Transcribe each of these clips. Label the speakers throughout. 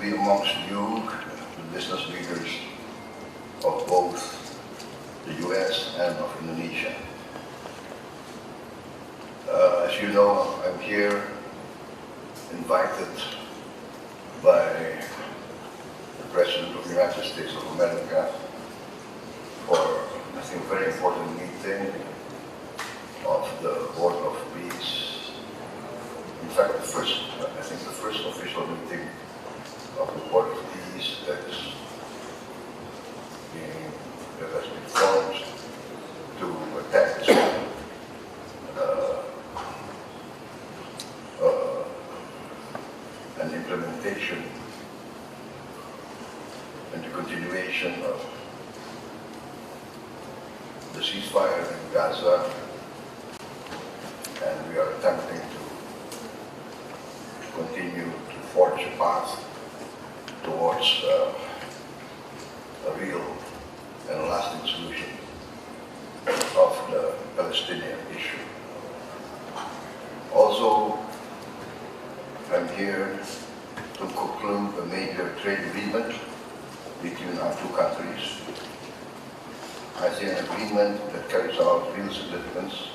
Speaker 1: be amongst you, the business leaders of both the US and of Indonesia. As you know, I'm here invited by the President of the United States of America for, I think, a very important meeting of the Board of Peace. In fact, the first official meeting of the Board of Peace that has been formed to attend an implementation and the continuation of the ceasefire in Gaza, and we are attempting to continue to forge a path towards a real and lasting solution of the Palestinian issue. Also, I'm here to conclude a major trade agreement between our two countries. I say an agreement that carries out real significance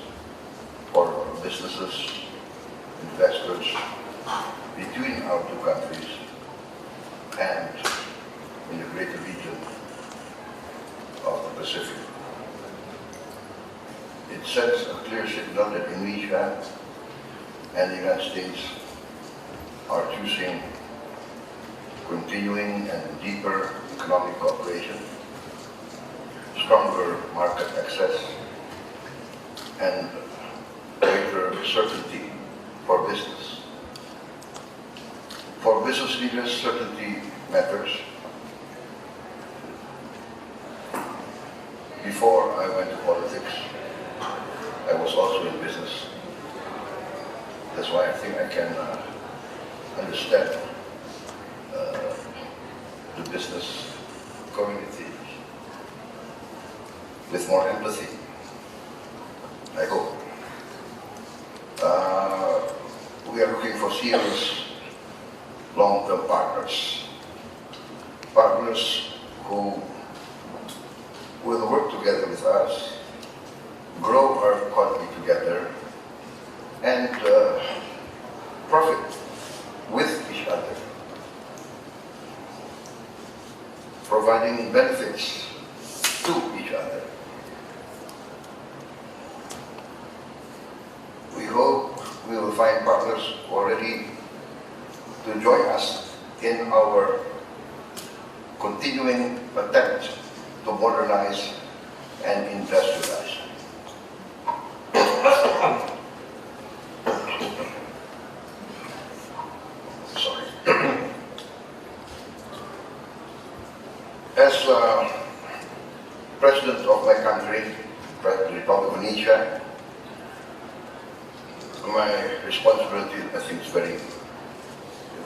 Speaker 1: for businesses, investors between our two countries and in the greater region of the Pacific. It sends a clear signal that Indonesia and the United States are choosing continuing and deeper economic cooperation, stronger market access, and greater certainty for business. For business leaders, certainty matters. Before I went to politics, I was also in business. That's why I think I can understand the business community with more empathy, I hope. We are looking for serious long-term partners who will work together with us, grow our economy together, and profit with each other, providing benefits to each other. We hope we will find partners who are ready to join us in our continuing attempt to modernize and industrialize. As President of my country, the Republic of Indonesia, my responsibility, I think, is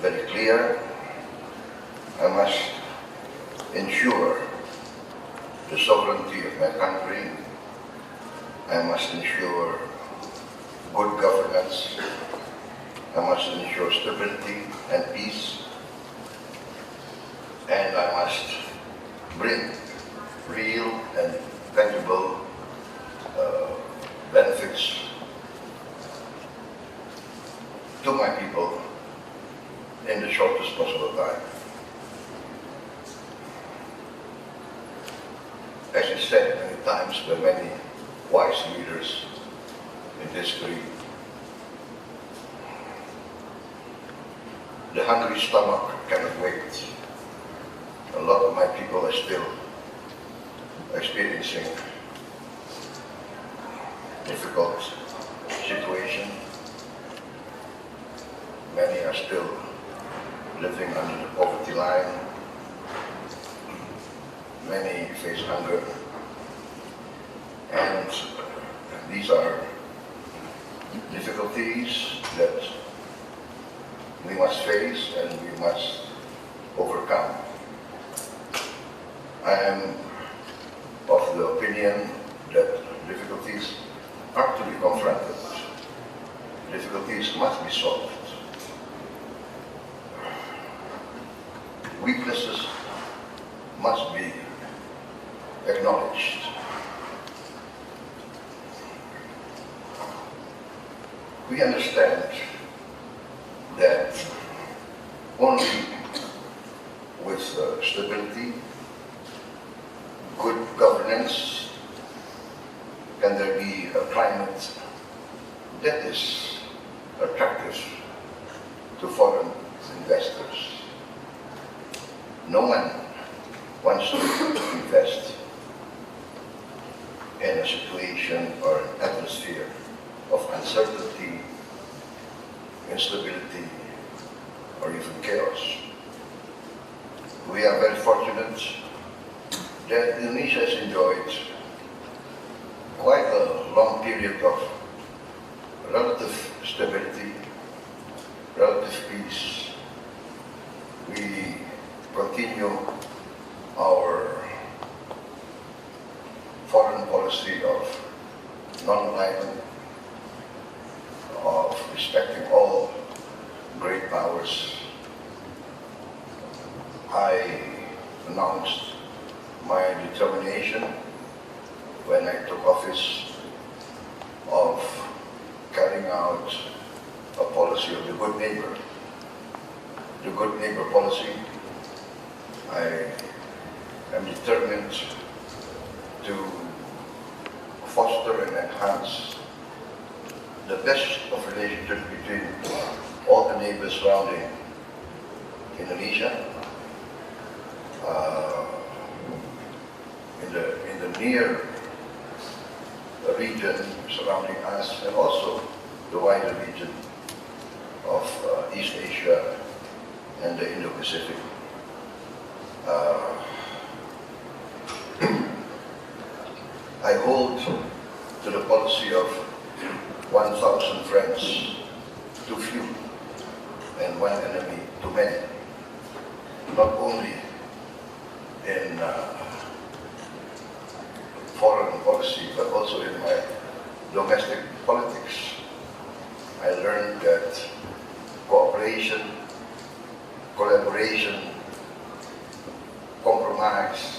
Speaker 1: very clear. I must ensure the sovereignty of my country. I must ensure good governance. I must ensure stability and peace. And I must bring real and tangible benefits to my people in the shortest possible time. As is said many times by many wise leaders in history, the hungry stomach cannot wait. A lot of my people are still experiencing difficult situation. Many are still living under the poverty line. Many face hunger. And these are difficulties that we must face and we must overcome. I am of the opinion that difficulties are to be confronted. Difficulties must be solved. weaknesses must be acknowledged. We understand that only with stability, good governance, can there be a climate that is attractive to foreign investors. No one wants to invest in a situation or an atmosphere of uncertainty, instability, or even chaos. We are very fortunate that Indonesia has enjoyed quite a long period of relative stability, relative peace. We continue our foreign policy of non-alignment, of respecting all great powers. I announced my determination when I took office of carrying out a policy of the good neighbor. The good neighbor policy, I am determined to foster and enhance the best of relationships between all the neighbors surrounding Indonesia. In the near region surrounding us, and also the wider region of East Asia and the Indo-Pacific. I hold to the policy of 1,000 friends too few and one enemy too many, not only in foreign policy, but also in my domestic politics. I learned that cooperation, collaboration, compromise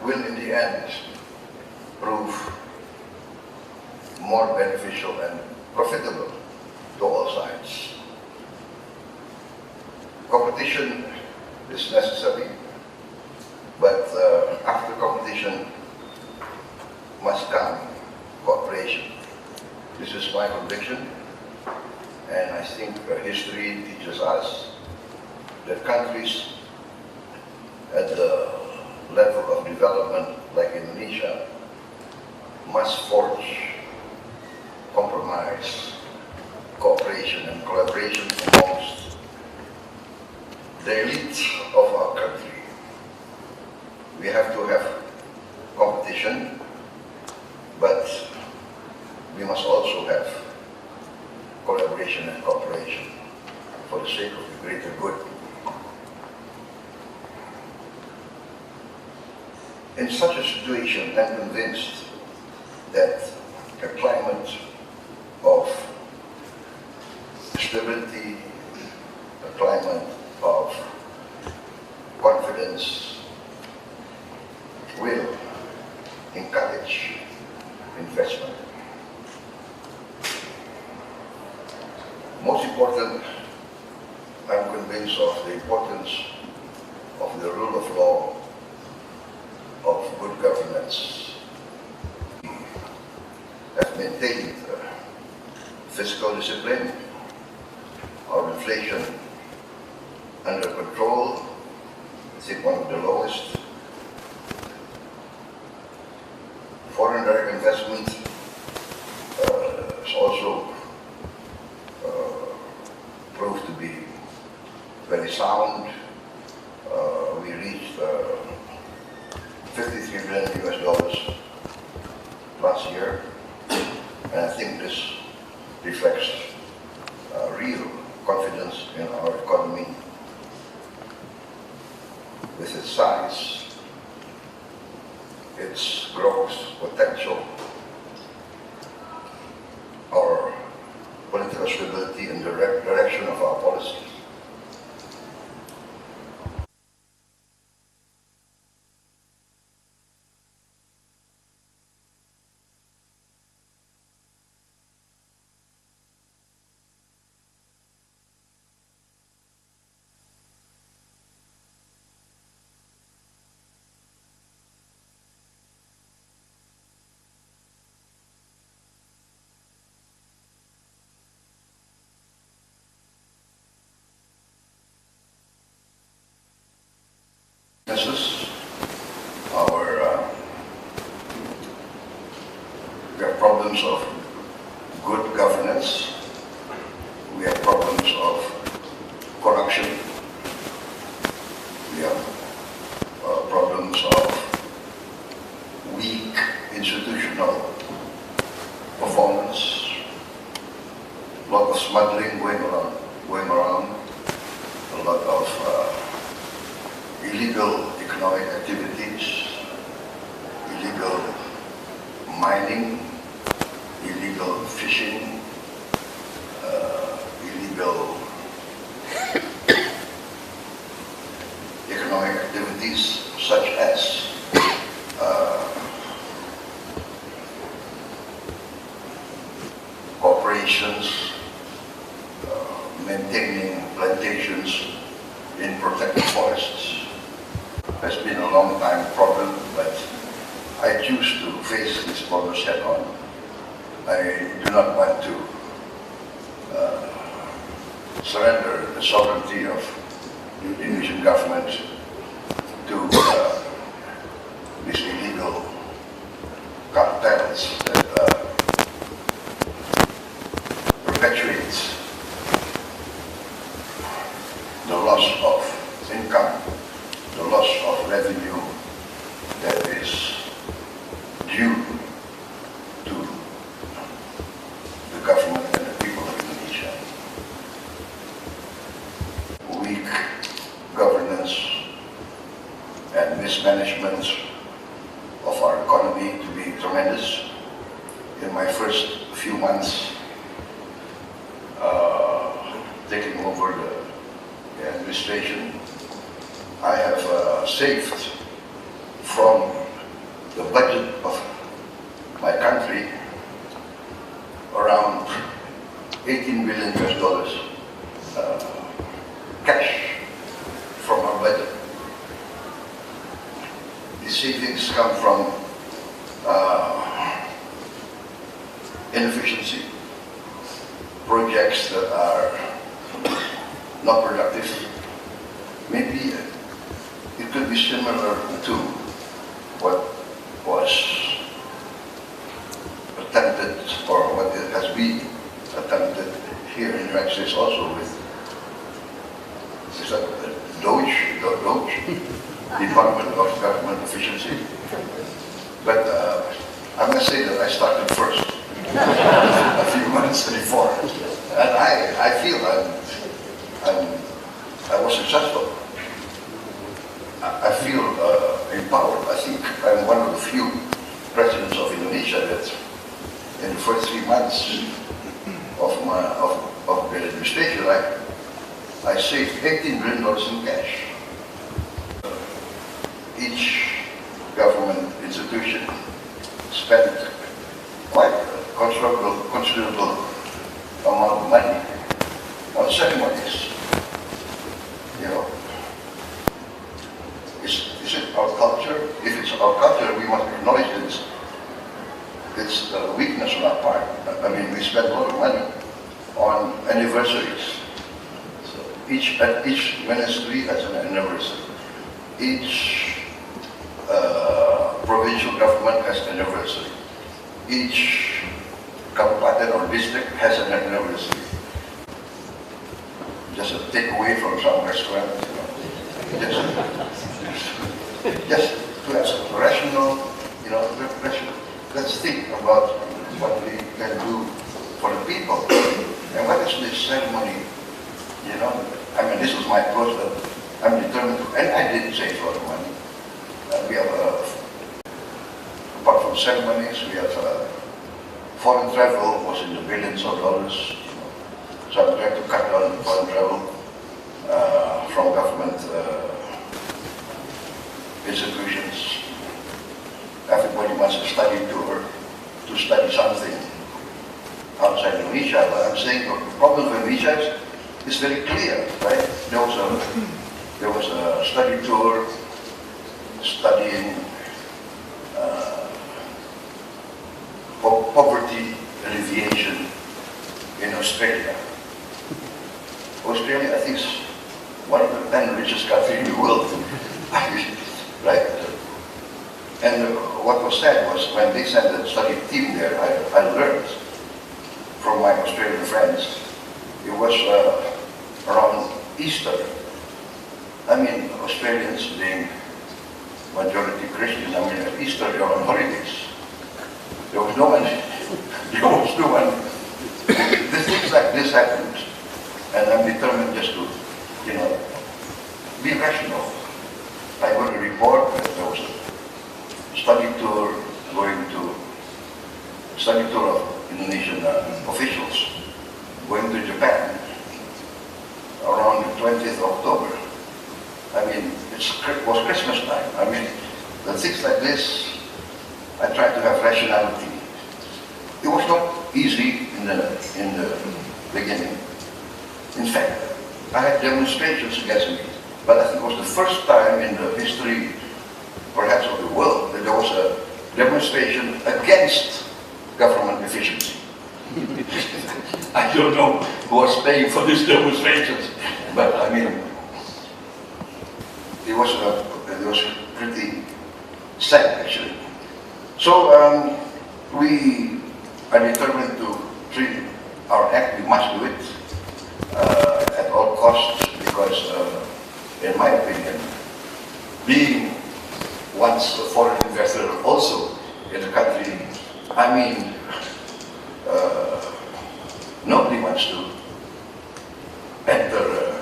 Speaker 1: will in the end prove more beneficial and profitable to all sides. Competition is necessary, but after competition must come cooperation. This is my conviction, and I think history teaches us that countries at the level of development like Indonesia must forge compromise, cooperation and collaboration amongst the elite of our country. We have to have competition, but we must also have collaboration and cooperation for the sake of the greater good. In such a situation, I'm convinced that a climate of stability, a climate of confidence will encourage investment. Most important, I'm convinced of the importance of the rule of law, of good governance. We have maintained fiscal discipline, our inflation under control, I think one of the lowest. Foreign direct investment is also proved to be very sound. We reached $53 billion last year, and I think this reflects real confidence in our economy. With its size, its growth potential, our political political stability and the direction of our policies. We have problems of good governance. We have problems of corruption. We have problems of weak institutional performance. A lot of smuggling going around. A lot of illegal economic activities, illegal mining, illegal fishing, illegal economic activities such as corporations maintaining plantations in protected forests. Has been a long time problem, but I choose to face these problems head on. I do not want to surrender the sovereignty of the Indonesian government to these illegal cartels that perpetuate the loss of income, the loss of revenue that is due to the government and the people of Indonesia. Weak governance and mismanagement of our economy to be tremendous. In my first few months taking over the administration, I have saved from the budget of my country around $18 billion cash from our budget. The savings come from inefficiency, projects that are not productive. Maybe it could be similar to what was attempted, or what it has been attempted here in the United States also with, is that DOGE, Department of Government Efficiency. But I must say that I started first, a few months before, and I feel I was successful. I feel empowered. I think I'm one of the few presidents of Indonesia that in the first 3 months of the administration, I saved $18 billion in cash. Each government institution spent quite a considerable amount of money on ceremonies. You know, is it our culture? If it's our culture, we must acknowledge that it's a weakness on our part. I mean, we spend a lot of money on anniversaries. So each ministry has an anniversary. Each provincial government has an anniversary. Each kabupaten or district has an anniversary. Just a takeaway from some restaurant, you know. Just to have a rational, you know, let's think about what we can do for the people. And what is this ceremony, you know? I mean, this was my approach, but I'm determined to, and I did save a lot of money. We have, apart from ceremonies, we have foreign travel was in the billions of dollars. You know. So I'm trying to cut down on travel from government institutions. Everybody wants a study tour to study something outside Indonesia, but I'm saying the problem for Indonesia is very clear, right? There was a study tour studying poverty alleviation in Australia. Australia, I think, is one of the 10 richest countries in the world, right? And what was said was, when they sent the study team there, I learned from my Australian friends, it was around Easter. I mean, Australians being majority Christian, I mean, at Easter they're on holidays. There was no one, things like this happened. And I'm determined just to, be rational. I got a report that there was a study tour of Indonesian officials going to Japan around the 20th of October. I mean, it was Christmas time. I mean, the things like this, I try to have rationality. It was not easy in the beginning. In fact, I had demonstrations against me, but I think it was the first time in the history, perhaps of the world, that there was a demonstration against government efficiency. I don't know who was paying for these demonstrations, but I mean, it was pretty sad actually. So we are determined to treat our act. We must do it at all costs, because in my opinion, being once a foreign investor also in the country, I mean, nobody wants to enter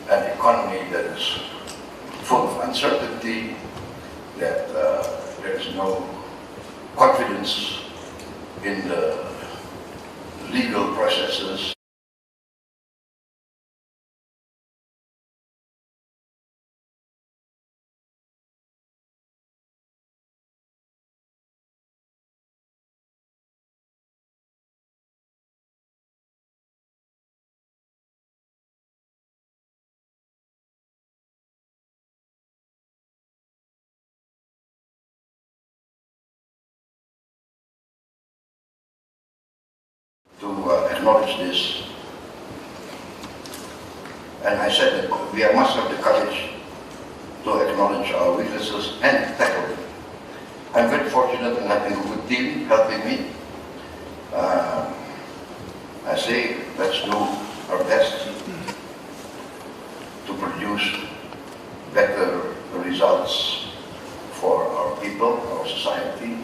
Speaker 1: an economy that is full of uncertainty, that there is no confidence in the legal processes. To acknowledge this. And I said that we must have the courage to acknowledge our weaknesses and tackle them. I'm very fortunate in having a good team helping me. I say, let's do our best to produce better results for our people, our society.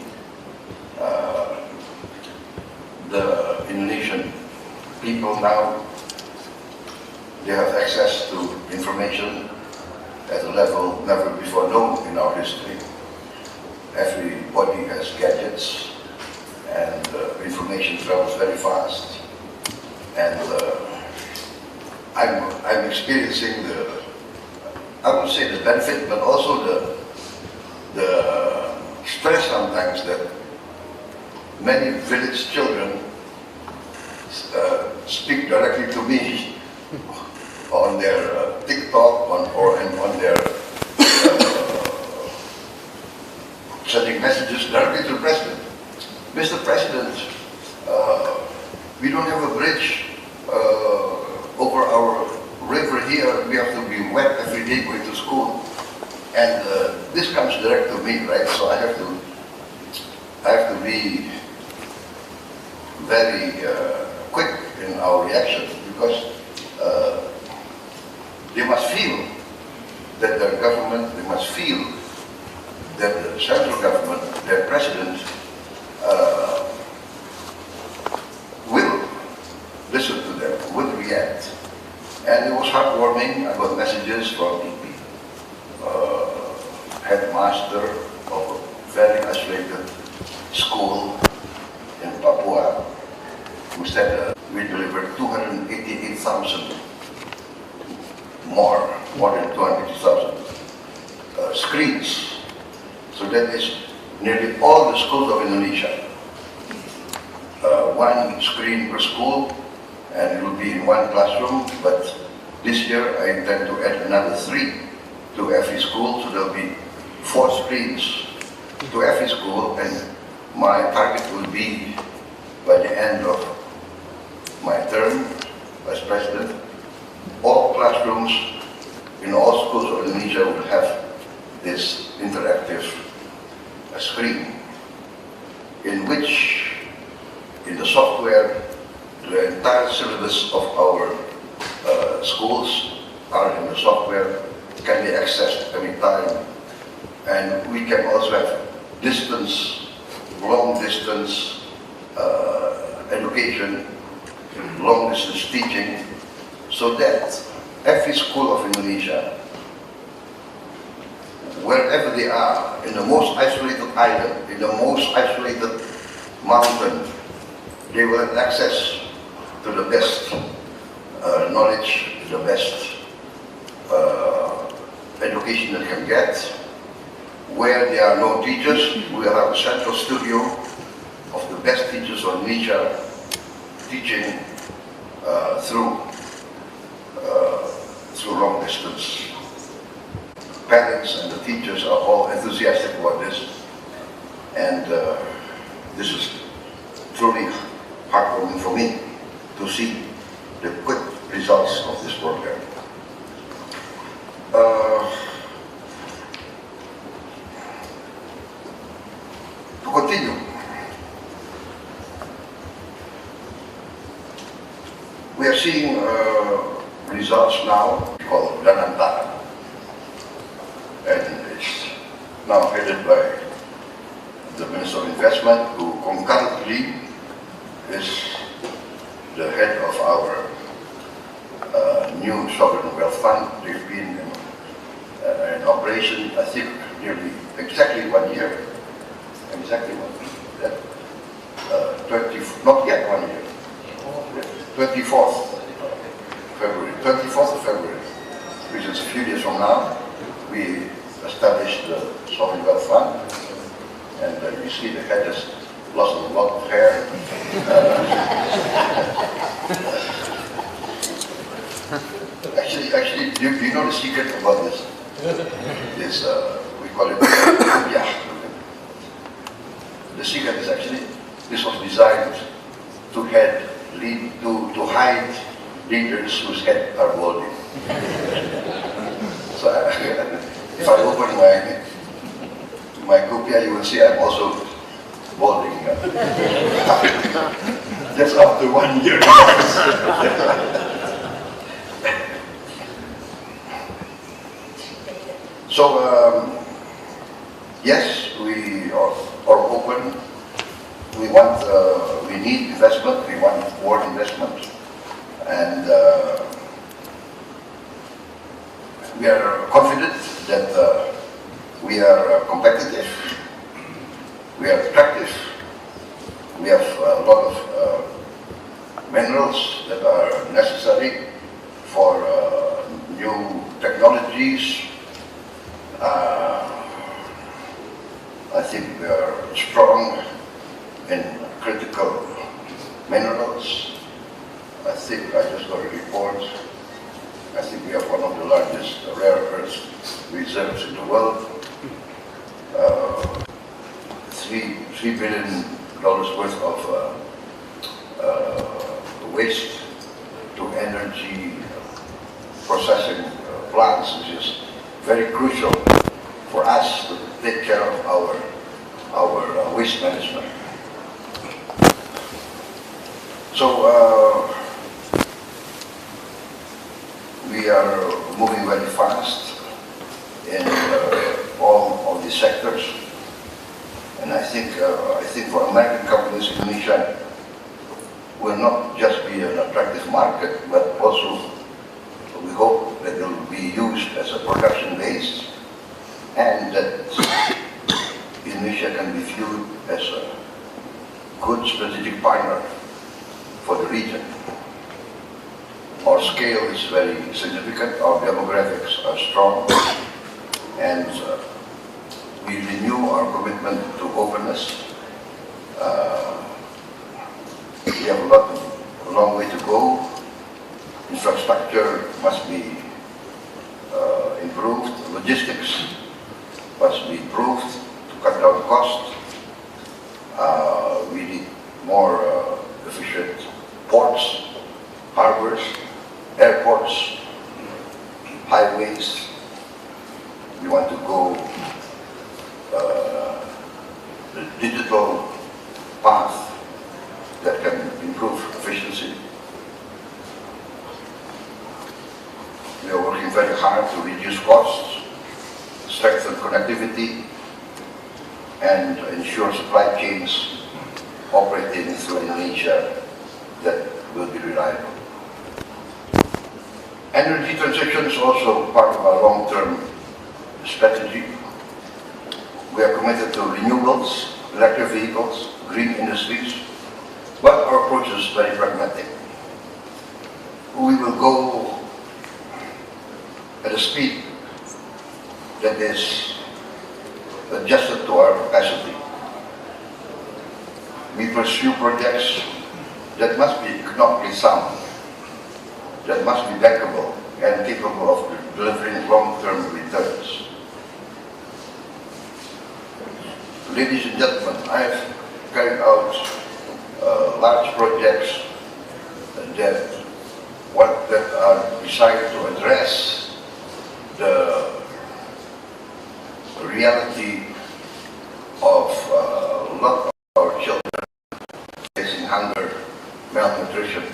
Speaker 1: The Indonesian people now, they have access to information at a level never before known in our history. Everybody has gadgets, and information travels very fast. And I'm experiencing I would say the benefit, but also the stress sometimes that many village children speak directly to me on their TikTok or on their sending messages directly to the President. Mr. President, we don't have a bridge over our river here. We have to be wet every day going to school. And this comes direct to me, right? So I have to be very quick in our reaction, because they must feel that their government, they must feel that the central government, their president, will listen to them, will react. And it was heartwarming. I got messages from the headmaster of a very isolated school in Papua, we said we delivered 288,000 more than 280,000 screens. So that is nearly all the schools of Indonesia. One screen per school, and it will be in one classroom, but this year I intend to add another 3 to every school, so there will be 4 screens to every school, and my target will be by the end of my term as president, all classrooms in all schools of Indonesia will have this interactive screen, in which, in the software, the entire syllabus of our schools are in the software, can be accessed anytime, and we can also have distance, long distance education, long distance teaching, so that every school of Indonesia, wherever they are, in the most isolated island, in the most isolated mountain, they will have access to the best knowledge, the best education they can get. Where there are no teachers, we will have a central studio of the best teachers of Indonesia teaching through long distance. Parents and the teachers are all enthusiastic about this, and this is truly heartwarming for me to see the quick results of this program. To continue, we are seeing results now called Danantara, and it's now headed by the Minister of Investment, who concurrently is the head of our new sovereign wealth fund. They've been in operation, I think, nearly exactly 1 year. Exactly 1 year. not yet 1 year. 24th of February, which is a few days from now, we established the sovereign wealth fund, and you see the head has lost a lot of hair. Actually, do you know the secret about this? We call it yeah. The secret is actually, this was designed to hide leaders whose heads are balding. So if I open my copia, you will see I'm also balding. That's after 1 year. So yes, we are open. We need investment. We want more investment, and we are confident that we are competitive. We are attractive. We have a lot of minerals that are necessary for new technologies. I think we are strong in critical minerals. I think I just got a report. I think we have one of the largest rare earth reserves in the world. $3 billion worth of waste to energy processing plants, which is very crucial for us to take care of our waste management. So we are moving very fast in all of these sectors, and I think for American companies, Indonesia will not just be an attractive market, but also we hope that it will be used as a production base, and that Indonesia can be viewed as a good strategic partner for region. Our scale is very significant, our demographics are strong, and we renew our commitment to openness. We have a long way to go. Infrastructure must be improved, logistics must be improved to cut down costs. We need more efficient ports, harbors, airports, highways. We want to go the digital path that can improve efficiency. We are working very hard to reduce costs, strengthen connectivity, and ensure supply chains operating through Indonesia that will be reliable. Energy transition is also part of our long-term strategy. We are committed to renewables, electric vehicles, green industries, but our approach is very pragmatic. We will go at a speed that is adjusted to our capacity. We pursue projects that must be economically sound, that must be bankable and capable of delivering long-term returns. Ladies and gentlemen, I have carried out large projects that are designed to address the reality of a lot of our children facing hunger, malnutrition.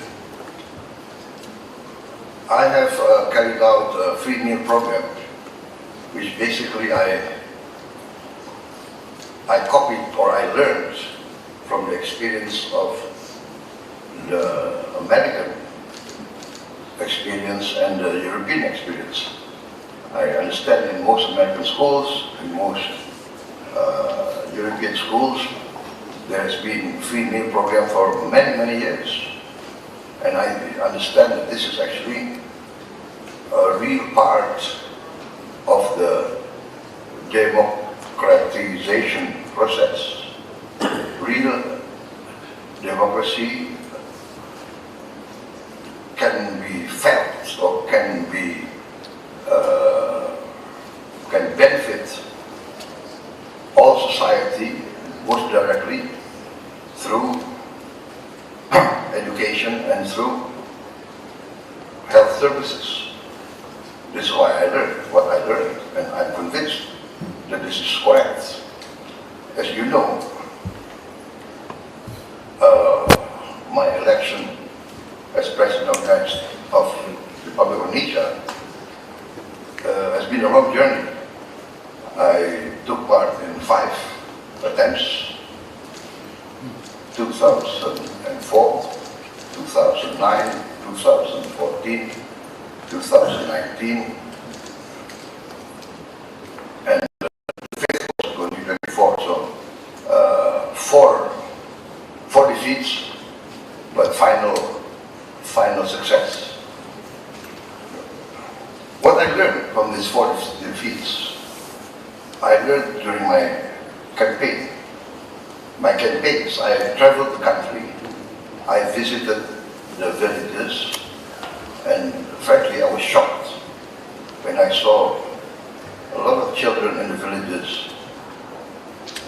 Speaker 1: I have carried out a free meal program, which basically I copied or I learned from the experience of the American experience and the European experience. I understand in most American schools, in most European schools, there has been free meal program for many, many years. And I understand that this is actually a real part of the democratization process. Real democracy can be felt or can benefit all society most directly through education and through health services. This is why I learned what I learned, and I'm convinced that this is correct. As you know, my election as President of the Republic of Indonesia has been a long journey. I took part in 5 attempts: 2004, 2009, 2014, 2019, and the 5th was 2024. So 4 defeats, but final success. What I learned from these 4 defeats, I learned during my campaign. My campaigns, I traveled the country, I visited the villages, and frankly I was shocked when I saw a lot of children in the villages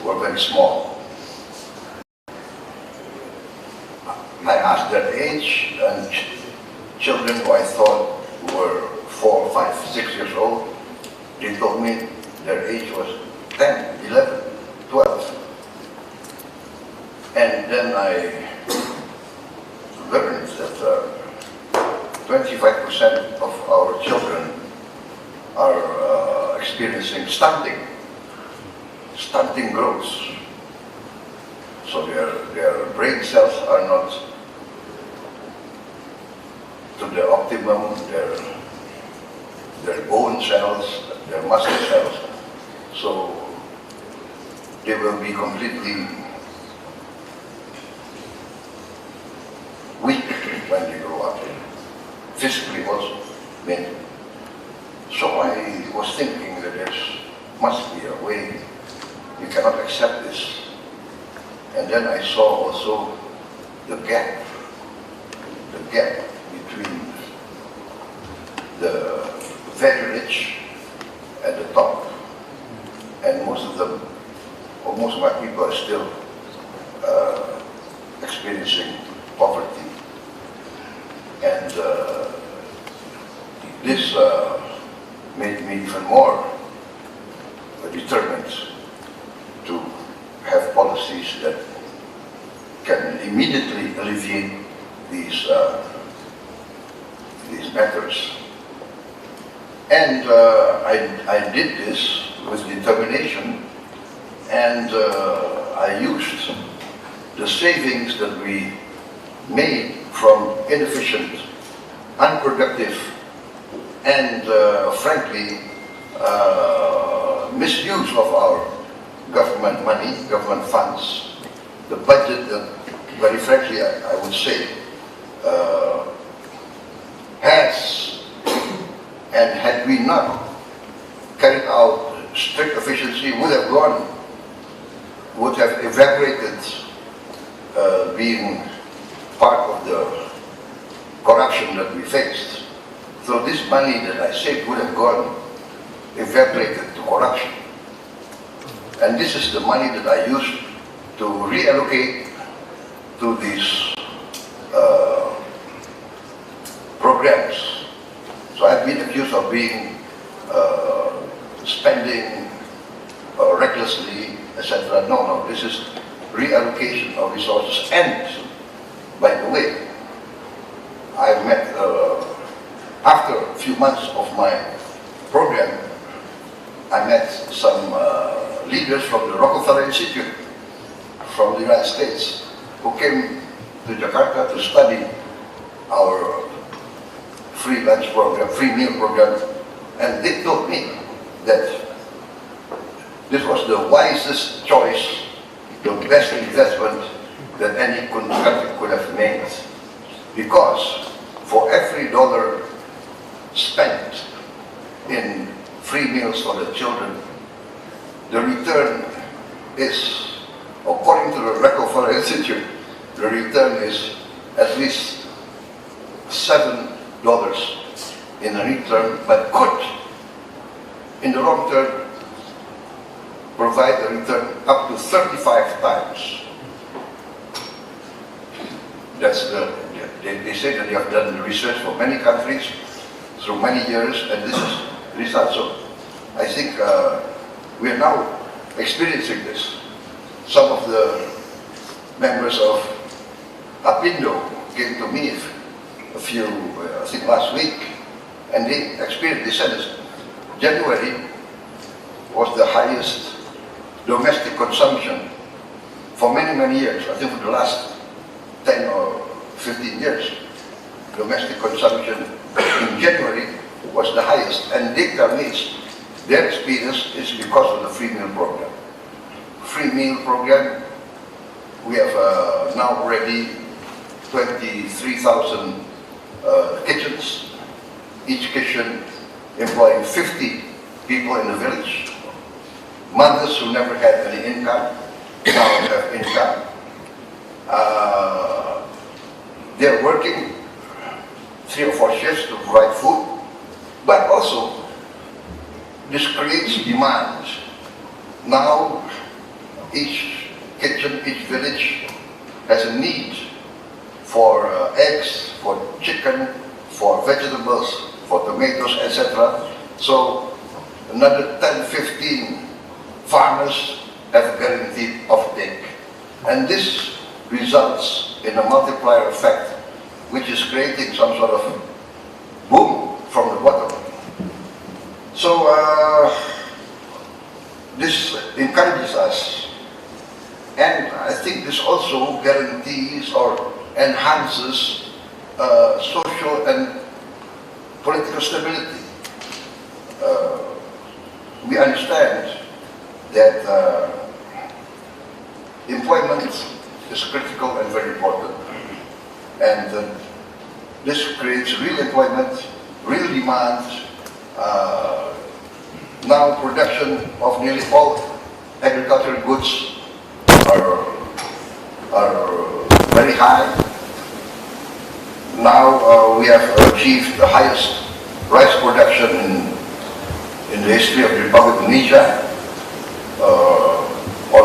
Speaker 1: who were very small. I asked their age, and children who I thought were 4, 5, 6 years old, they told me their age was 10, 11, 12. And then I learned that 25% of our children are experiencing stunting growth. So their brain cells are not to the optimum, their bone cells, their muscle cells. So they will be completely weak when they grow up, physically also, mentally. So I was thinking that there must be a way. We cannot accept this. And then I saw also the gap between the very rich at the top, and most of them, or most of my people, are still experiencing poverty. And this made me even more determined to have policies that can immediately alleviate these matters. And I did this with determination, and I used the savings that we made from inefficient, unproductive, and frankly, misuse of our government money, government funds, the budget that, very frankly, I would say, has, and had we not carried out strict efficiency, would have evaporated being part of the corruption that we faced. So this money that I saved would have evaporated to corruption. And this is the money that I used to reallocate to these programs. So I've been accused of being spending recklessly, etc. No, this is reallocation of resources. And by the way, I met, after a few months of my program, I met some leaders from the Rockefeller Institute from the United States who came to Jakarta to study our free lunch program, free meal program, and they told me that this was the wisest choice, the best investment that any country could have made, because for every dollar spent in free meals for the children, the return is, according to the Rockefeller Institute, the return is at least $7 in the return, but could, in the long term, provide a return up to 35 times. That's they say that they have done research for many countries through many years, and this is the result. So I think we are now experiencing this. Some of the members of Apindo came to me a few, I think last week, and they said this. January was the highest domestic consumption for many, many years. I think for the last 10 or 15 years, domestic consumption in January was the highest. And they tell me their experience is because of the free meal program. Free meal program, we have now already 23,000 kitchens, each kitchen employing 50 people in the village. Mothers who never had any income now have income. They're working 3 or 4 shifts to provide food, but also this creates demand. Now each kitchen, each village has a need for eggs, for chicken, for vegetables, for tomatoes, etc. So another 10, 15 farmers have guaranteed offtake. And this results in a multiplier effect, which is creating some sort of boom from the bottom. So this encourages us, and I think this also guarantees or enhances social and political stability. We understand that employment is critical and very important, and This creates real employment, real demand. Now production of nearly all agricultural goods are very high. Now we have achieved the highest rice production in the history of the Republic of Indonesia. On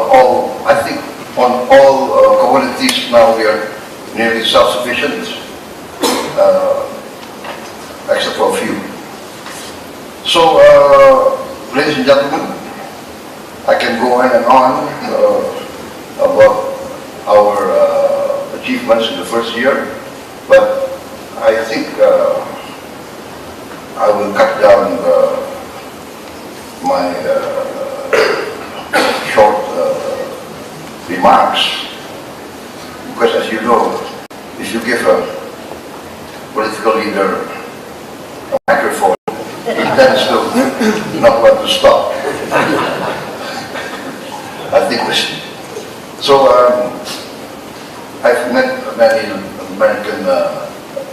Speaker 1: all commodities now we are nearly self-sufficient, except for a few. So, ladies and gentlemen, I can go on and on about our achievements in the first year, but I think I will cut down my short remarks, because as you know, if you give a political leader a microphone, he tends to not want to stop. I think this. So I've met many American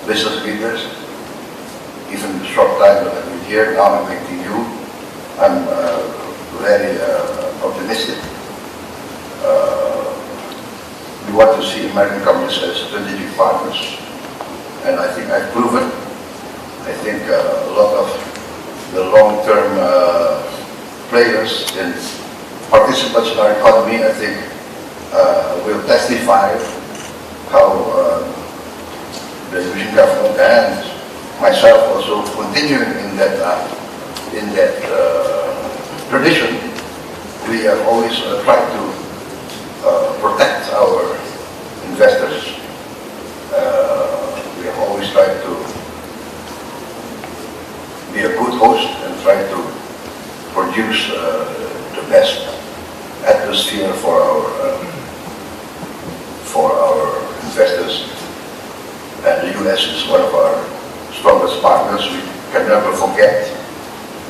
Speaker 1: business leaders, even the short time that I've been here. Now I'm meeting you. I'm very optimistic. We want to see American companies as strategic partners, and I think I've proven. I think a lot of the long-term players and participants in our economy, I think, will testify how the Indonesian government and myself also continuing in that tradition. We have always tried to protect our investors. We have always tried to be a good host and try to produce the best atmosphere for our investors. And the U.S. is one of our strongest partners. We can never forget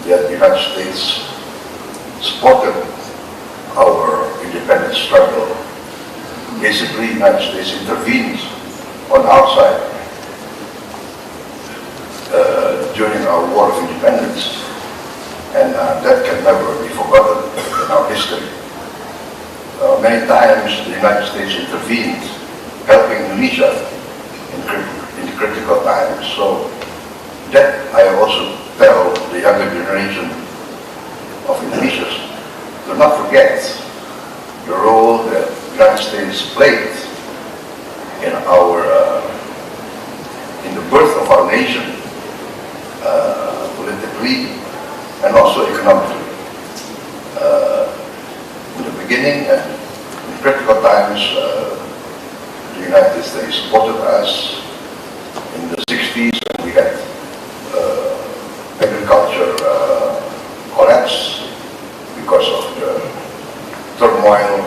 Speaker 1: that the United States supported our independence struggle. Basically, the United States intervened on our side during our War of Independence, and that can never be forgotten in our history. Many times the United States intervened, helping Indonesia in critical times. So that I also tell the younger generation of Indonesians, do not forget the role that the United States played in in the birth of our nation, politically and also economically. In the beginning and in critical times, the United States supported us. In the 60s, we had agriculture collapse because of the turmoil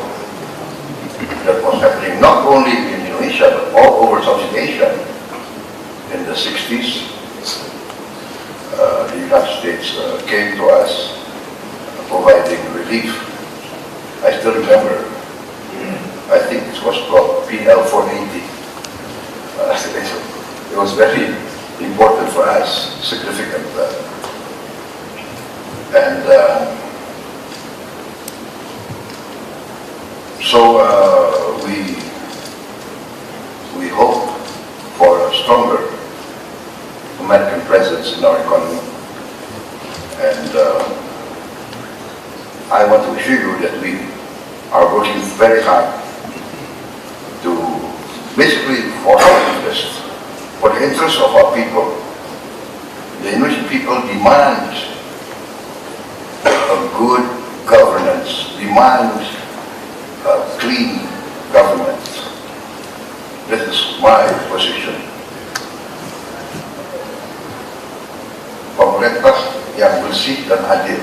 Speaker 1: that was happening not only in Indonesia but all over Southeast Asia. In the 60s, the United States came to us providing relief. I still remember, I think it was called PL 480. It was very important for us, significant. So we hope for a stronger American presence in our economy, and I want to assure you that we are working very hard to basically for our interest, for the interest of our people. The Indonesian people demand a good governance, demand a clean government. This is my position. Pemerintah yang bersih dan adil,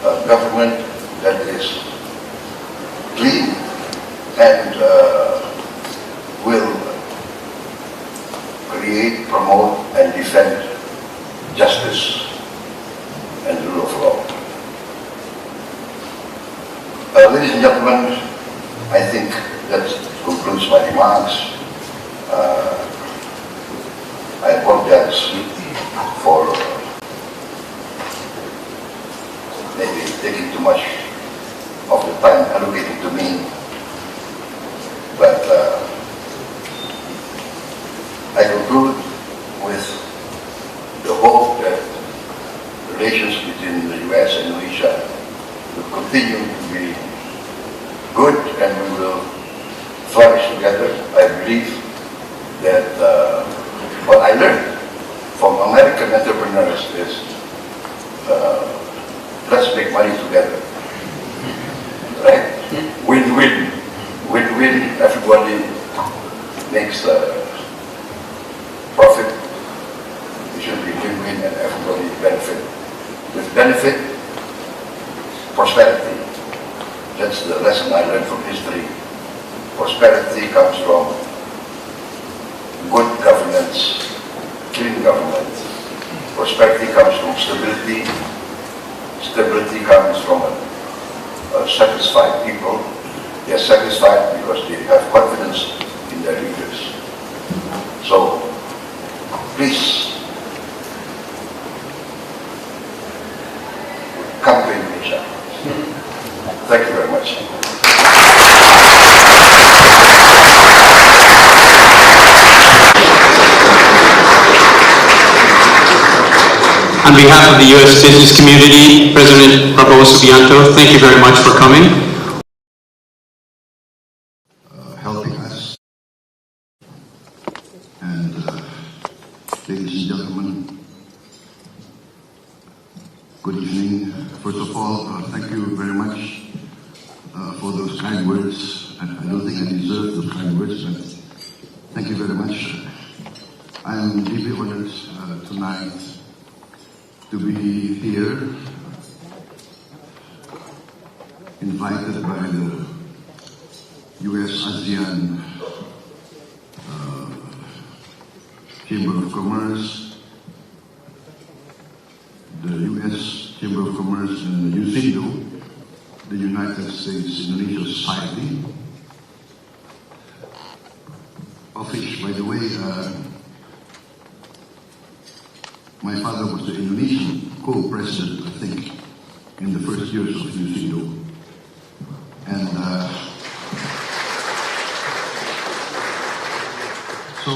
Speaker 1: a government that is clean and will create, promote, and defend justice and the rule of law. Ladies and gentlemen, I think that concludes my remarks. I apologize for maybe taking too much of the time allocated to me, but I conclude with the hope that relations between the U.S. and Indonesia will continue to be good and we will flourish together. I believe that what I learned from American entrepreneurs is let's make money together, right? Win-win, win-win. Everybody makes profit. It should be win-win, and everybody benefit. With benefit, prosperity. That's the lesson I learned from history. Prosperity comes from good governance, clean government. Prosperity comes from stability. Stability comes from a satisfied people. They are satisfied because they have confidence in their leaders. So, please come to Indonesia. Thank you very much.
Speaker 2: On behalf of the U.S. business community, President Prabowo Bicara, thank you very much for coming.
Speaker 3: Helping us. And ladies and gentlemen, good evening. First of all, thank you very much for those kind words. And I don't think I deserve those kind words, but thank you very much. I am deeply honored tonight to be here, invited by the U.S.-ASEAN Chamber of Commerce, the U.S. Chamber of Commerce and the USINDO, the United States Indonesia Society, of which, by the way, my father was the Indonesian co-president, I think, in the first years of USINDO. And so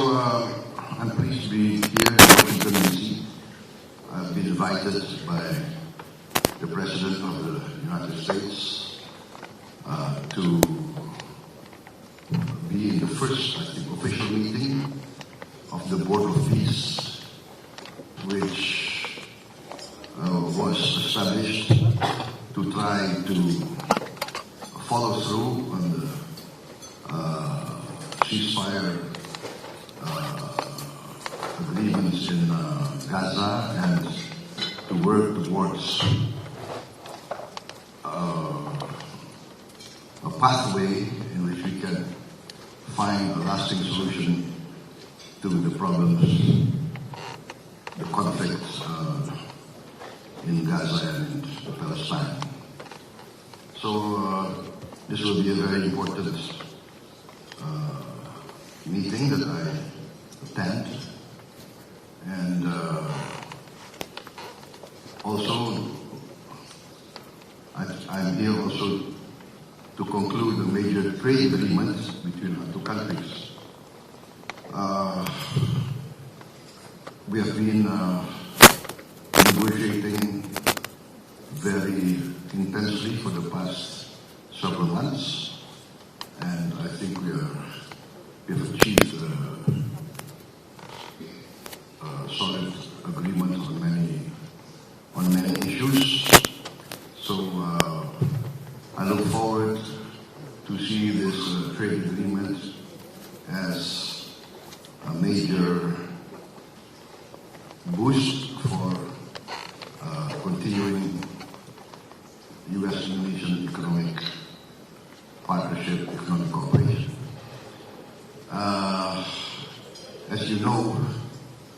Speaker 3: I'm pleased to be here in Washington, D.C. I've been invited by the President of the United States to be in the first, I think, official meeting of the Board of Peace, which was established to try to follow through on the ceasefire agreements in Gaza and to work towards a pathway in which we can find a lasting solution to the problems, the conflicts in Gaza and Palestine. So this will be a very important meeting that I attend, and also I'm here also to conclude a major trade agreement between our two countries. We have been negotiating very intensely for the past several months, and I think we have achieved a solid agreement on many issues. So I look forward to see this trade agreement as a major boost for continuing U.S.-Indonesian economic partnership, economic cooperation. As you know,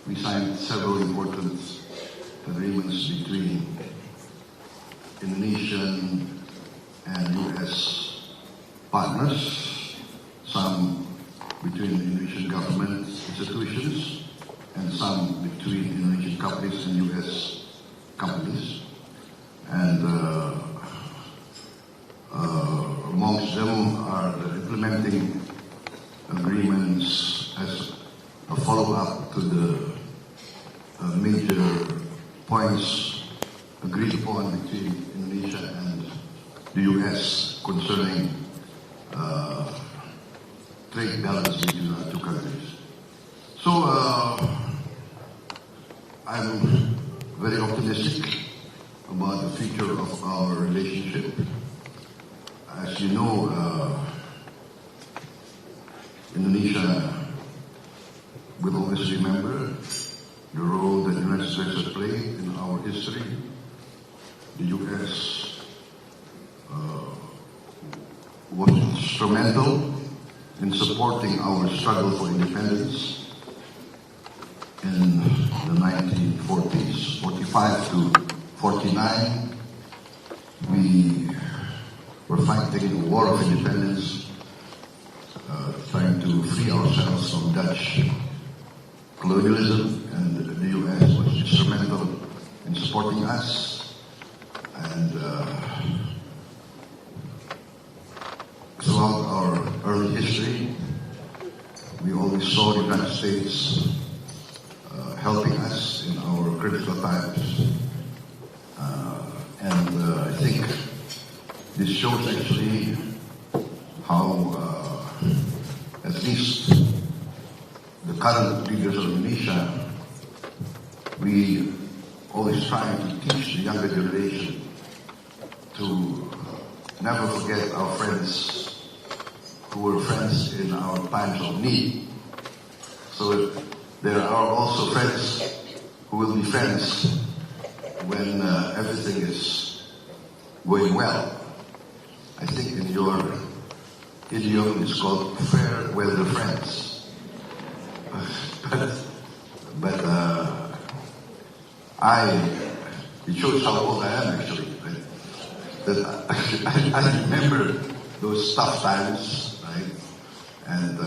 Speaker 3: we signed several important agreements between Indonesian and U.S. partners, some between Indonesian government institutions and and some between Indonesian companies and U.S. companies. And amongst them are the implementing agreements as a follow-up to the major points agreed upon between Indonesia and the U.S. concerning trade balance between our two countries. So I'm very optimistic about the future of our relationship. As you know, Indonesia will always remember the role that the United States has played in our history. The U.S. was instrumental in supporting our struggle for independence in the 1940s, 45 to 49. We were fighting a war of independence, trying to free ourselves from Dutch colonialism, and the U.S. was instrumental in supporting us. And throughout our early history, we always saw the United States helping us in our critical times. I think this shows actually how, at least the current leaders of Indonesia, we always try to teach the younger generation to never forget our friends who were friends in our times of need. So there are also friends who will be friends when everything is going well. I think in your idiom it's called fair weather friends. But it shows how old I am actually. That I remember those tough times, right? And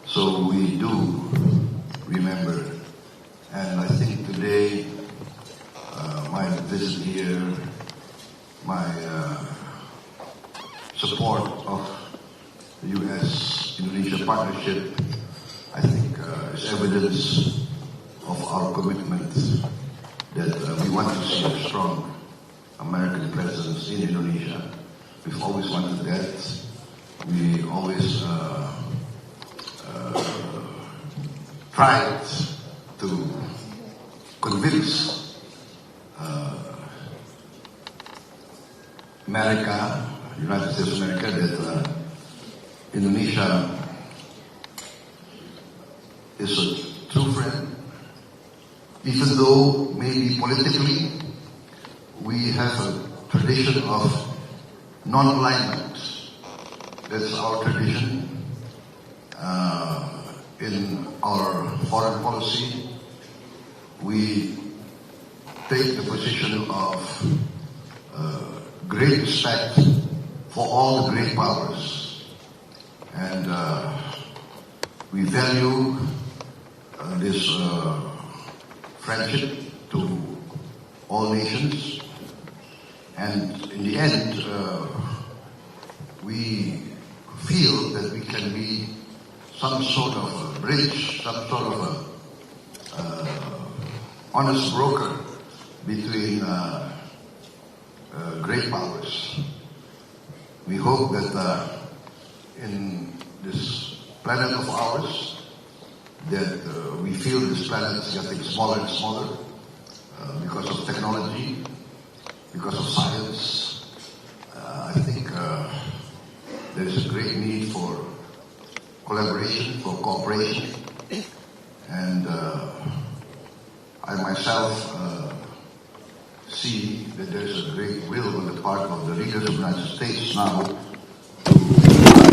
Speaker 3: so we do remember. And I think today, my visit here, my support of the U.S.-Indonesia partnership, I think is evidence of our commitment that we want to see a strong American presence in Indonesia. We've always wanted that. We always tried to convince America, United States of America, that Indonesia is a true friend, even though maybe politically we have a tradition of non-alignment. That's our tradition. In our foreign policy, we take the position of great respect for all the great powers. And we value this friendship to all nations. And in the end, we feel that we can be some sort of a bridge, some sort of a honest broker between great powers. We hope that in this planet of ours, that we feel this planet is getting smaller and smaller because of technology, because of science. I think there is a great need for collaboration, for cooperation, and I myself see that there is a great will on the part of the leaders of the United States now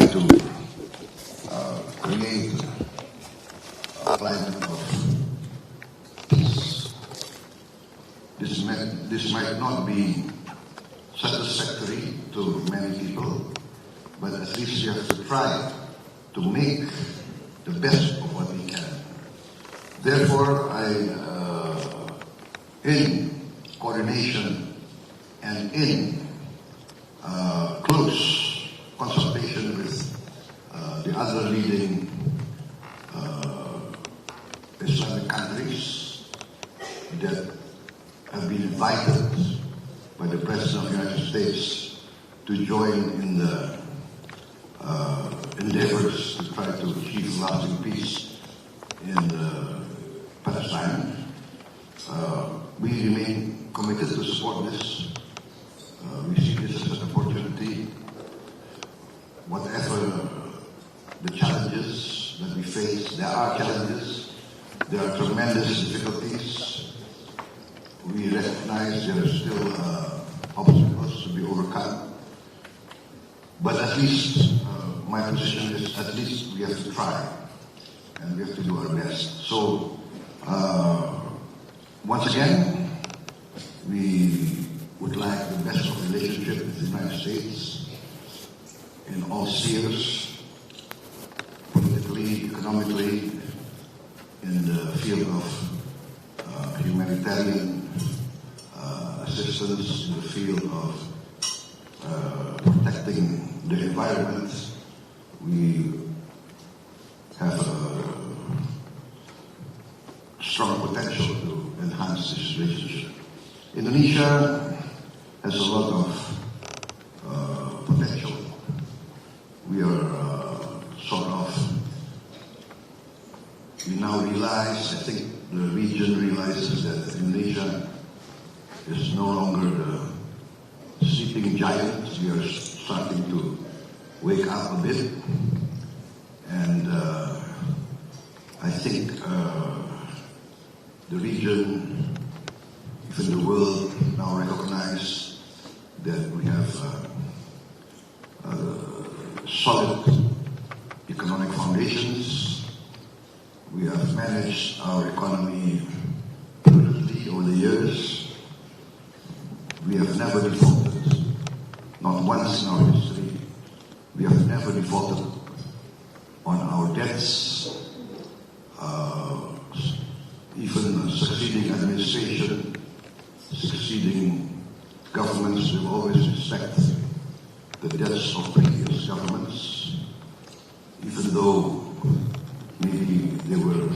Speaker 3: to create a climate of peace. This might not be satisfactory to many people, but at least we have to try to make the best of what we can. Therefore, in coordination and in close consultation with the other leading Islamic countries that have been invited by the President of the United States to join in the endeavors to try to achieve lasting peace in Palestine. We remain committed to support this. We see this as an opportunity. Whatever the challenges that we face, there are challenges, there are tremendous difficulties. We recognize there are still obstacles to be overcome. But at least, my position is at least we have to try and we have to do our best. So, once again, we would like the best of relationship with the United States in all spheres, politically, economically, in the field of humanitarian assistance, in the field of protecting the environment. We have a strong potential to enhance this relationship. Indonesia has a lot of potential. We are we now realize, I think the region realizes that Indonesia is no longer the sleeping giant. We are starting to wake up a bit. And I think the region, even the world, now recognize that we have solid economic foundations. We have managed our economy prudently over the years. We have never defaulted, not once in our history. We have never defaulted on our debts. Even succeeding administration, succeeding governments will always respect the debts of previous governments, even though maybe they were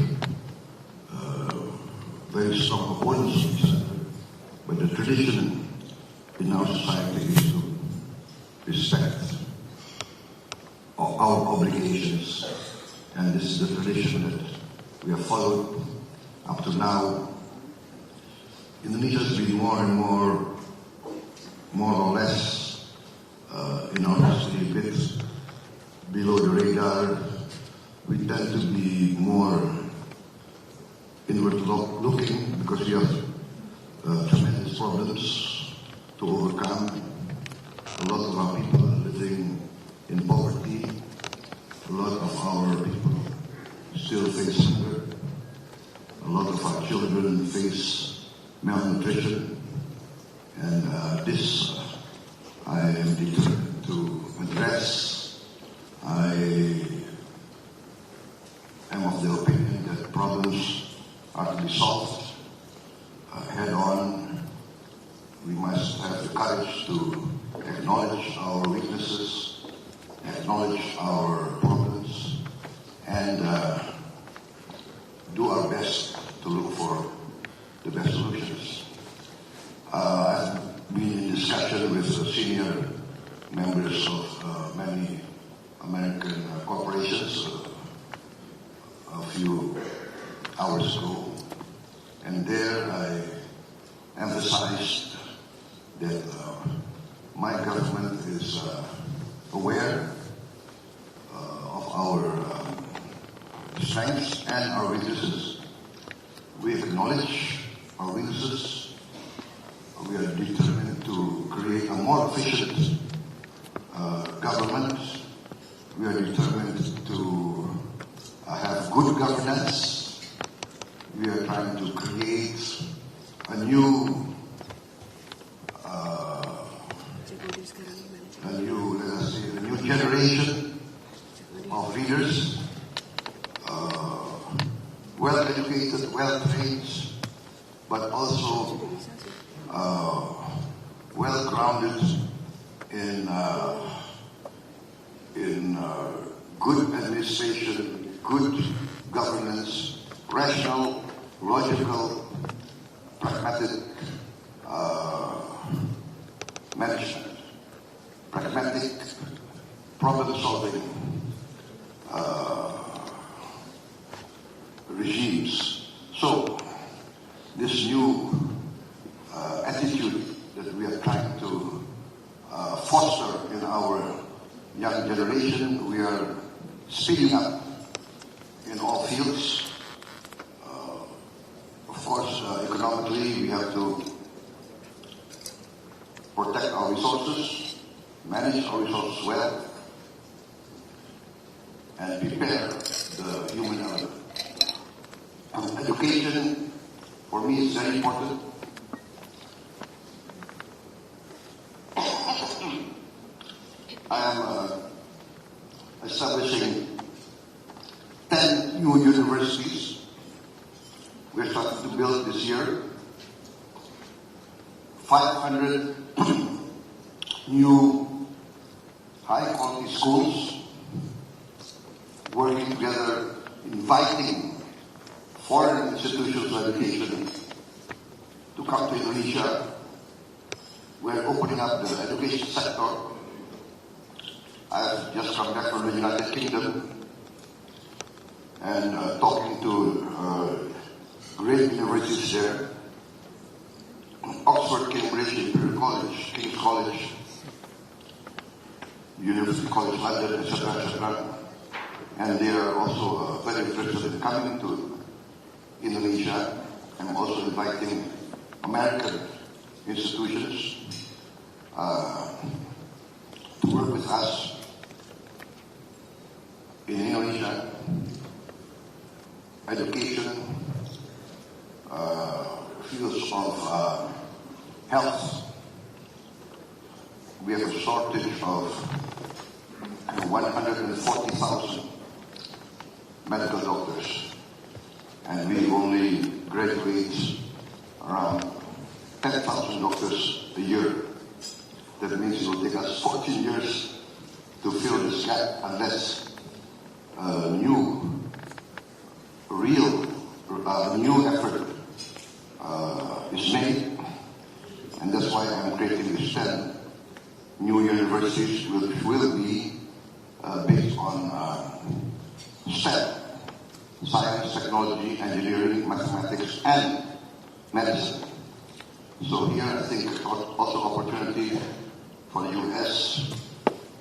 Speaker 3: very strong opponents of each other. But the tradition in our society is to respect our obligations, and this is the tradition that we have followed up to now. Indonesia has been more and more or less in our history a bit below the radar. We tend to be more inward looking because we have tremendous problems to overcome. A lot of our people are living in poverty. A lot of our people still face hunger. A lot of our children face malnutrition. And this I am determined to address. I am of the opinion that problems are to be solved head on. We must have the courage to acknowledge our weaknesses, acknowledge our problems, and do our best to look for the best solutions. I've been in discussion with senior members of many American corporations a few hours ago, and there I emphasized that my government is aware of our strengths and our weaknesses. We acknowledge our weaknesses. We are determined to create a more efficient government. We are determined to have good governance. We are trying to create a new generation of leaders well-educated, well-trained, but also well-grounded in good administration, good governance, rational, logical, pragmatic management, pragmatic problem-solving regimes. So, this new attitude that we are trying to foster in our young generation, we are speeding up in all fields. Of course, economically, we have to protect our resources, manage our resources well, and prepare the human element. Education, for me, is very important. I am establishing 10 new universities. We're starting to build this year. 500 new high-quality schools, working together, inviting foreign institutions of education to come to Indonesia. We're opening up the education sector. I've just come back from the United Kingdom and talking to great universities there. Oxford, Cambridge, Imperial College, King's College, University College London, etc., etc. And they are also very interested in coming to Indonesia. I'm also inviting American institutions to work with us in Indonesia. Education, fields of health. We have a shortage of 140,000 medical doctors, and we only graduate around 10,000 doctors a year. That means it will take us 14 years to fill this gap unless new effort is made, and that's why I'm creating these 10 new universities, which will be based on STEM, science, technology, engineering, mathematics, and medicine. So here I think also opportunity for the US.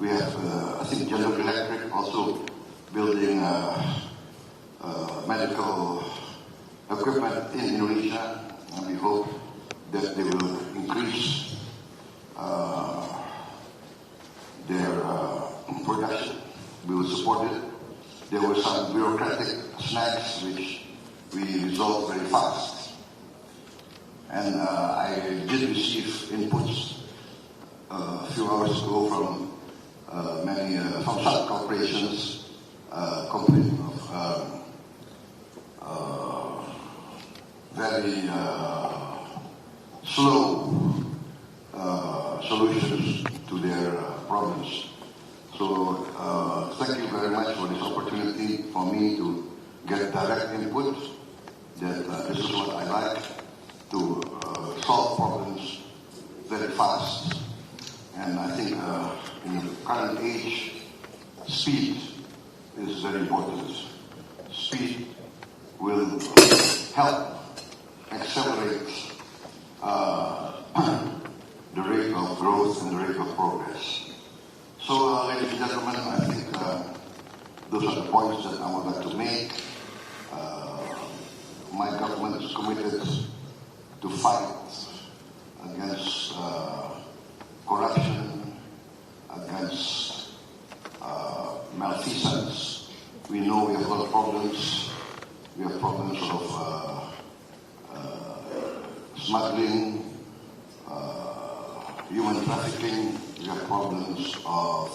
Speaker 3: We have, I think, General Electric also building medical equipment in Indonesia, and we hope that they will increase their production. We will support it. There were some bureaucratic snags which we resolved very fast. And I did receive inputs a few hours ago from from some corporations complaining of very slow solutions to their problems. So thank you very much for this opportunity for me to get direct input that this is what I like, to solve problems very fast. And I think in the current age, speed is very important. Speed will help accelerate the rate of growth and the rate of progress. So, ladies and gentlemen, I think those are the points that I would like to make. My government is committed to fight against corruption, against malfeasance. We know we have a lot of problems. We have problems of smuggling, human trafficking. We have problems of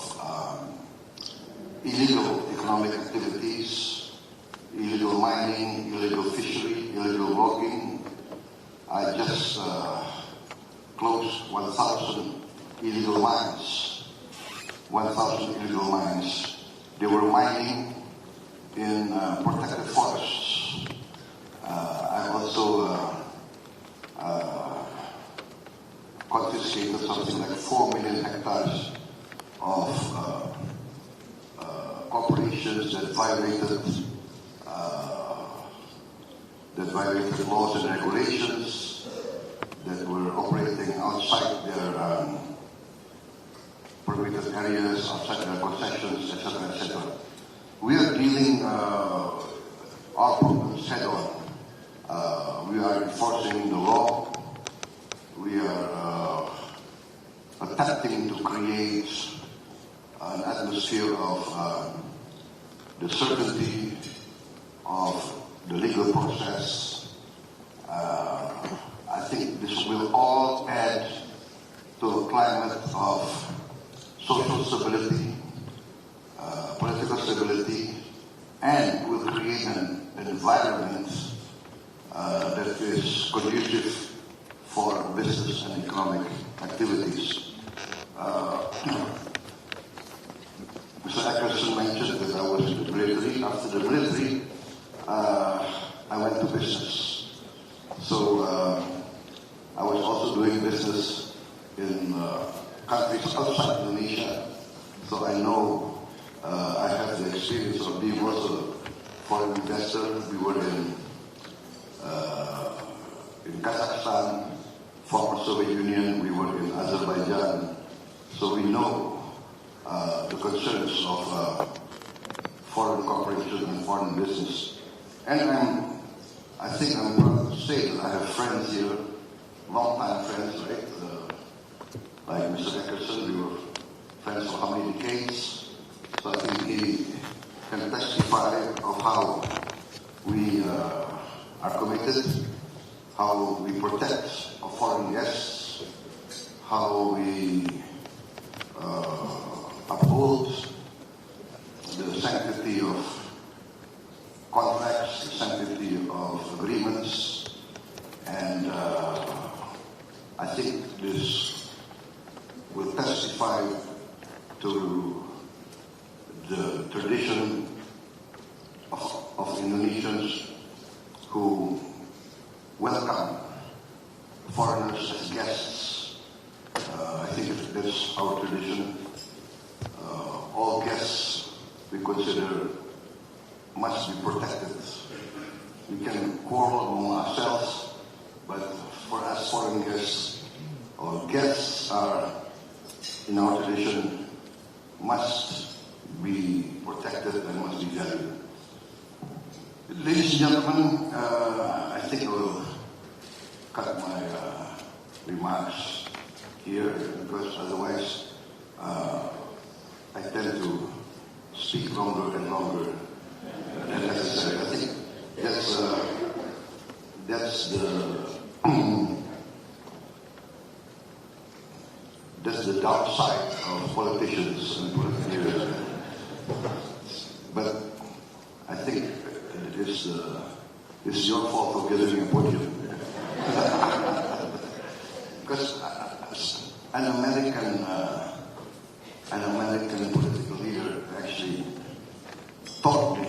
Speaker 3: illegal economic activities. illegal mining, illegal fishery, illegal logging. I just closed 1,000 illegal mines. 1,000 illegal mines. They were mining in protected forests. I also confiscated something like 4 million hectares of corporations that violated laws and regulations, that were operating outside their permitted areas, outside their concessions, etc., etc. We are dealing our problems head on. We are enforcing the law. We are attempting to create an atmosphere of the certainty of the legal process. I think this will all add to a climate of social stability, political stability, and will create an environment that is conducive for business and economic activities. Mr. Ackerson mentioned that I was in the military. After the military, I went to business. So I was also doing business in countries outside Indonesia. So I know I have the experience of being also a foreign investor. We were in Kazakhstan, former Soviet Union. We were in Azerbaijan. So we know the concerns of foreign corporations and foreign business. And I think I'm proud to say that I have friends here, long-time friends, right? Like Mr. Ackerson, we were friends for how many decades? So I think he can testify of how we are committed, how we protect our foreign guests, how we uphold the sanctity of contracts, the sanctity of agreements, and I think this will testify to the tradition of Indonesians who welcome foreigners as guests. I think that's our tradition. All guests we consider must be protected. We can quarrel among ourselves, but for us foreign guests, or guests are, in our tradition, must be protected and must be valued. Ladies and gentlemen, I think I will cut my remarks here, because otherwise I tend to speak longer and longer than necessary. I think that's the dark side of politicians and politicians. But I think it's your fault for giving me a podium. Because an American political leader actually taught me,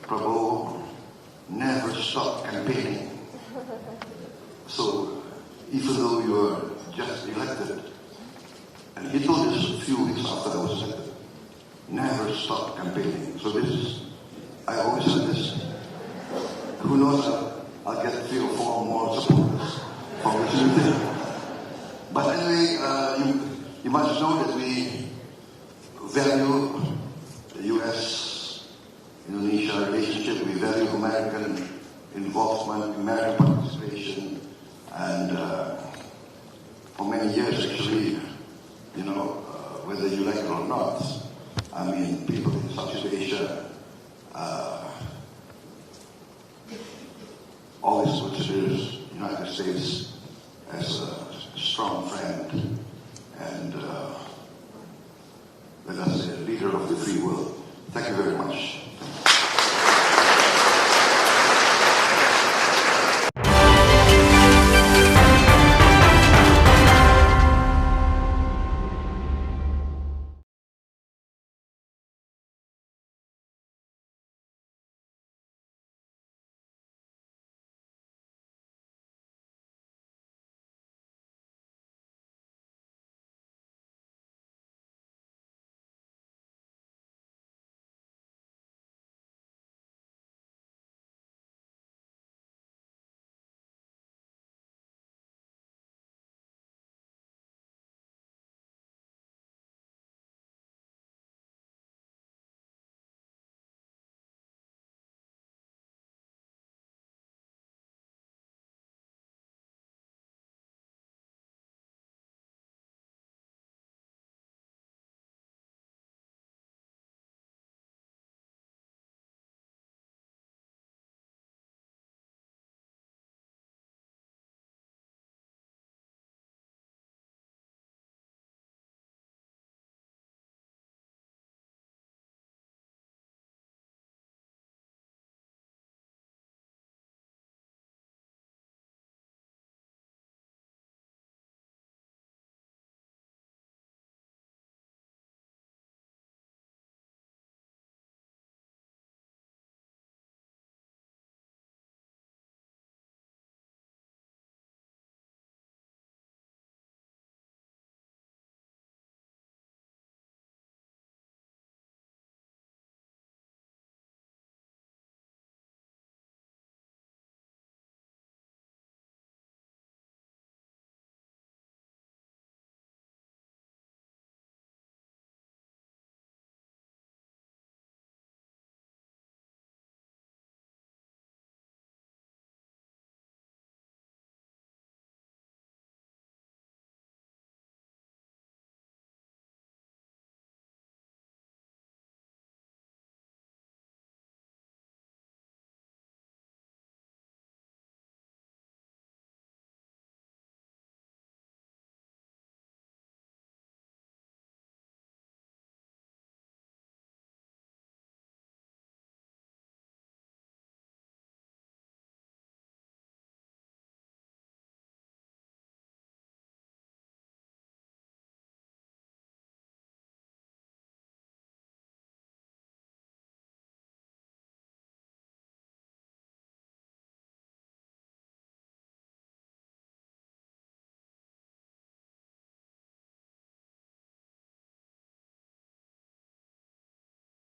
Speaker 3: Prabowo, never stop campaigning. So even though you are just elected, and he told us a few weeks after I was elected, never stop campaigning. So I always said this. Who knows, I'll get 3 or 4 more supporters from this new thing. But anyway, you must know that we value the U.S.-Indonesia relationship. We value American involvement, American participation, and for many years, actually, whether you like it or not, I mean, people in Southeast Asia always considers the United States as a strong friend and, let us say, a leader of the free world. Thank you very much.